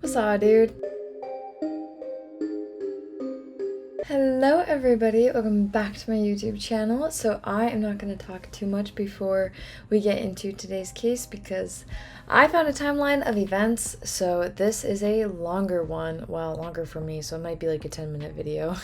What's up, dude? Hello, everybody. Welcome back to my YouTube channel. So I am not going to talk too much before we get into today's case because I found a timeline of events. So this is a longer one. Well, longer for me, so it might be like a 10-minute video.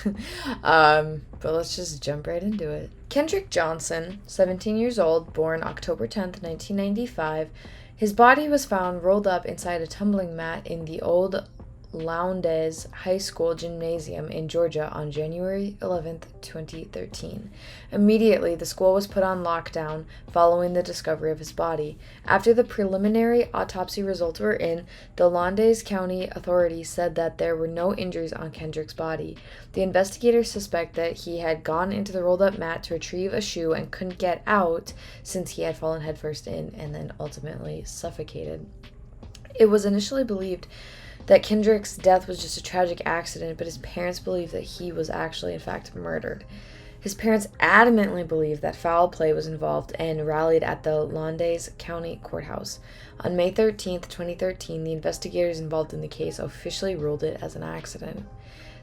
But let's just jump right into it. Kendrick Johnson, 17 years old, born October 10th, 1995. His body was found rolled up inside a tumbling mat in the old Lowndes High School gymnasium in Georgia on January 11th, 2013. Immediately, the school was put on lockdown following the discovery of his body. After the preliminary autopsy results were in, the Lowndes County authorities said that there were no injuries on Kendrick's body. The investigators suspect that he had gone into the rolled-up mat to retrieve a shoe and couldn't get out since he had fallen headfirst in and then ultimately suffocated. It was initially believed that Kendrick's death was just a tragic accident, but his parents believe that he was actually, in fact, murdered. His parents adamantly believe that foul play was involved and rallied at the Lowndes County Courthouse. On May 13, 2013, the investigators involved in the case officially ruled it as an accident.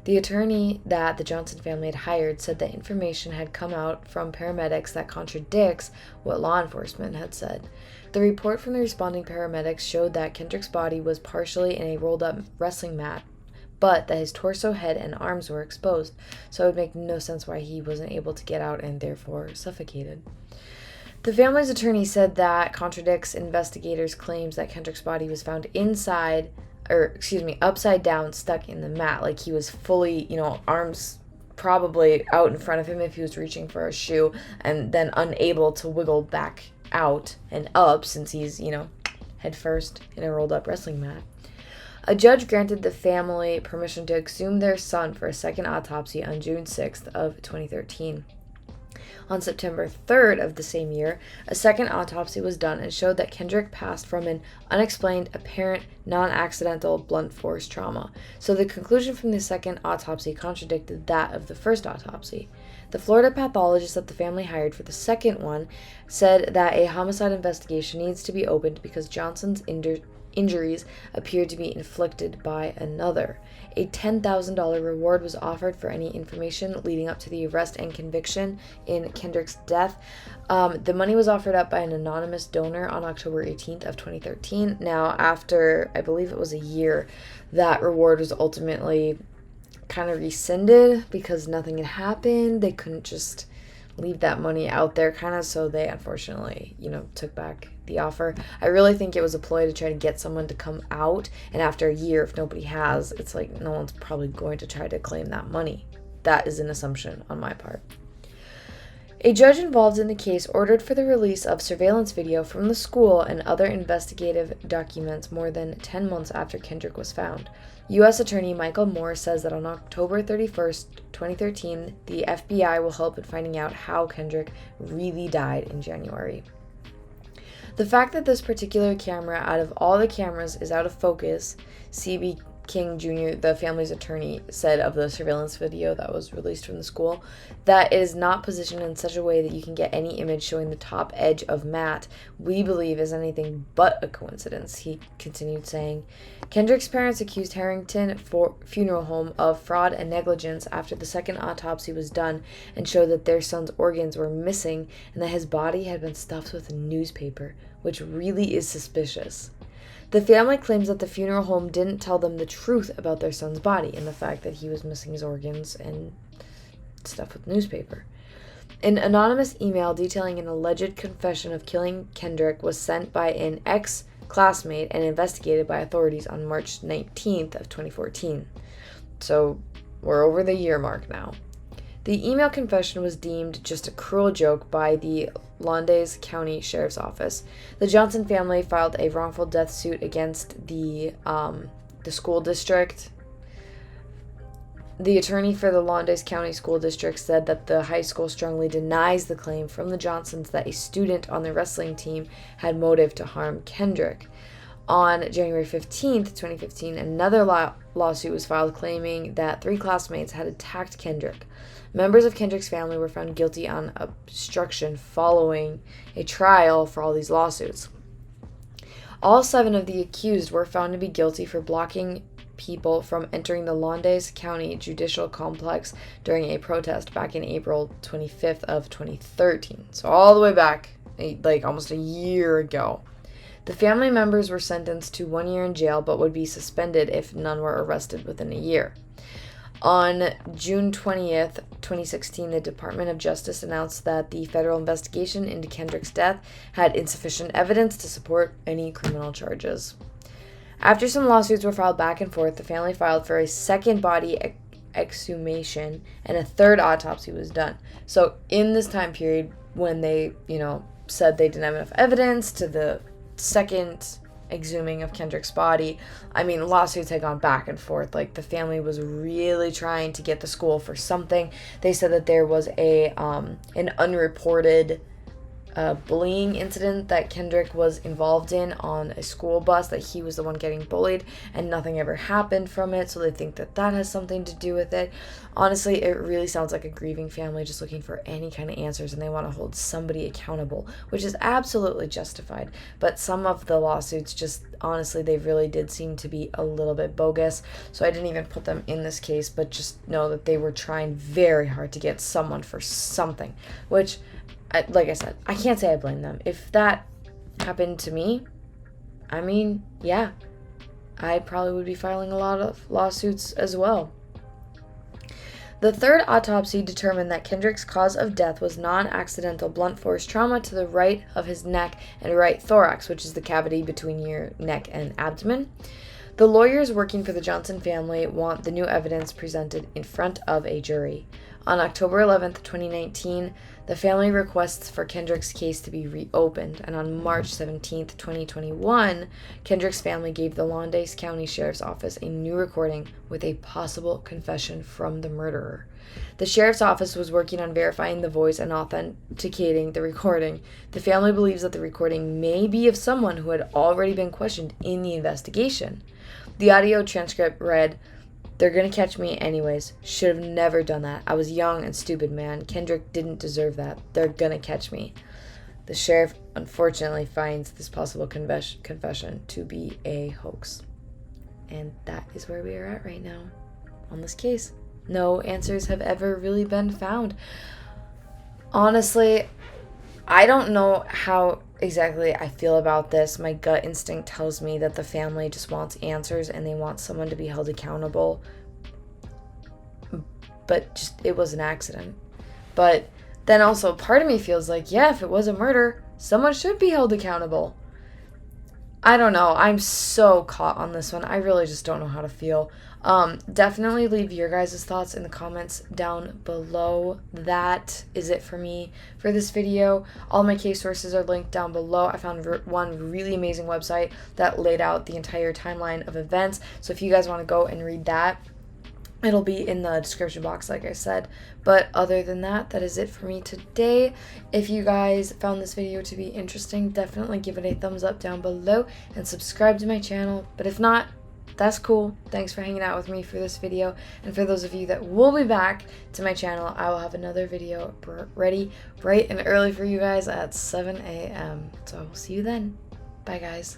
The attorney that the Johnson family had hired said that information had come out from paramedics that contradicts what law enforcement had said. The report from the responding paramedics showed that Kendrick's body was partially in a rolled-up wrestling mat, but that his torso, head, and arms were exposed, so it would make no sense why he wasn't able to get out and therefore suffocated. The family's attorney said that contradicts investigators' claims that Kendrick's body was found upside down, stuck in the mat, like he was fully, arms probably out in front of him if he was reaching for a shoe, and then unable to wiggle back out and up since he's, head first in a rolled up wrestling mat. A judge granted the family permission to exhume their son for a second autopsy on June 6th of 2013. On September 3rd of the same year, a second autopsy was done and showed that Kendrick passed from an unexplained, apparent, non-accidental blunt force trauma. So the conclusion from the second autopsy contradicted that of the first autopsy. The Florida pathologist that the family hired for the second one said that a homicide investigation needs to be opened because Johnson's injuries appeared to be inflicted by another. A $10,000 reward was offered for any information leading up to the arrest and conviction in Kendrick's death. The money was offered up by an anonymous donor on October 18th of 2013. Now, after, I believe it was a year, that reward was ultimately kind of rescinded because nothing had happened. They couldn't just leave that money out there so they unfortunately, took back the offer. I really think it was a ploy to try to get someone to come out, and after a year, if nobody has, it's like no one's probably going to try to claim that money. That is an assumption on my part. A judge involved in the case ordered for the release of surveillance video from the school and other investigative documents more than 10 months after Kendrick was found. U.S. Attorney Michael Moore says that on October 31st, 2013, the FBI will help in finding out how Kendrick really died in January. The fact that this particular camera out of all the cameras is out of focus, C.B. King Jr., the family's attorney, said of the surveillance video that was released from the school, that it is not positioned in such a way that you can get any image showing the top edge of Matt, we believe is anything but a coincidence, he continued saying. Kendrick's parents accused Harrington Funeral Home of fraud and negligence after the second autopsy was done and showed that their son's organs were missing and that his body had been stuffed with a newspaper, which really is suspicious. The family claims that the funeral home didn't tell them the truth about their son's body and the fact that he was missing his organs and stuff with newspaper. An anonymous email detailing an alleged confession of killing Kendrick was sent by an ex-classmate and investigated by authorities on March 19th of 2014. So we're over the year mark now. The email confession was deemed just a cruel joke by the Lowndes County Sheriff's Office. The Johnson family filed a wrongful death suit against the school district. The attorney for the Lowndes County School District said that the high school strongly denies the claim from the Johnsons that a student on the wrestling team had motive to harm Kendrick. On January 15th, 2015, another lawsuit was filed claiming that 3 classmates had attacked Kendrick. Members of Kendrick's family were found guilty on obstruction following a trial for all these lawsuits. All 7 of the accused were found to be guilty for blocking people from entering the Lowndes County Judicial Complex during a protest back in April 25th of 2013. So all the way back, like almost a year ago. The family members were sentenced to 1 year in jail, but would be suspended if none were arrested within a year. On June 20th, 2016, the Department of Justice announced that the federal investigation into Kendrick's death had insufficient evidence to support any criminal charges. After some lawsuits were filed back and forth, the family filed for a second body exhumation and a third autopsy was done. So in this time period, when they, said they didn't have enough evidence to the second exhuming of Kendrick's body, lawsuits had gone back and forth. Like, the family was really trying to get the school for something. They said that there was an unreported bullying incident that Kendrick was involved in on a school bus, that he was the one getting bullied and nothing ever happened from it, so they think that that has something to do with it. Honestly, it really sounds like a grieving family just looking for any kind of answers, and they want to hold somebody accountable, which is absolutely justified. But some of the lawsuits just, honestly, they really did seem to be a little bit bogus, so I didn't even put them in this case, but just know that they were trying very hard to get someone for something, which, like I said, I can't say I blame them. If that happened to me, yeah, I probably would be filing a lot of lawsuits as well. The third autopsy determined that Kendrick's cause of death was non-accidental blunt force trauma to the right of his neck and right thorax, which is the cavity between your neck and abdomen. The lawyers working for the Johnson family want the new evidence presented in front of a jury. On October 11th, 2019, the family requests for Kendrick's case to be reopened, and on March 17th, 2021, Kendrick's family gave the Lowndes County Sheriff's Office a new recording with a possible confession from the murderer. The Sheriff's Office was working on verifying the voice and authenticating the recording. The family believes that the recording may be of someone who had already been questioned in the investigation. The audio transcript read, "They're gonna catch me anyways. Should have never done that. I was young and stupid, man. Kendrick didn't deserve that. They're gonna catch me." The sheriff unfortunately finds this possible confession to be a hoax. And that is where we are at right now on this case. No answers have ever really been found. Honestly, I don't know how exactly I feel about this. My gut instinct tells me that the family just wants answers and they want someone to be held accountable. But just, it was an accident. But then also part of me feels like, yeah, if it was a murder, someone should be held accountable. I don't know. I'm so caught on this one. I really just don't know how to feel. Definitely leave your guys' thoughts in the comments down below. That is it for me for this video. All my case sources are linked down below. I found one really amazing website that laid out the entire timeline of events. So if you guys want to go and read that, it'll be in the description box, like I said. But other than that, that is it for me today. If you guys found this video to be interesting, definitely give it a thumbs up down below and subscribe to my channel. But if not, that's cool. Thanks for hanging out with me for this video. And for those of you that will be back to my channel, I will have another video ready bright and early for you guys at 7 a.m. So I will see you then. Bye, guys.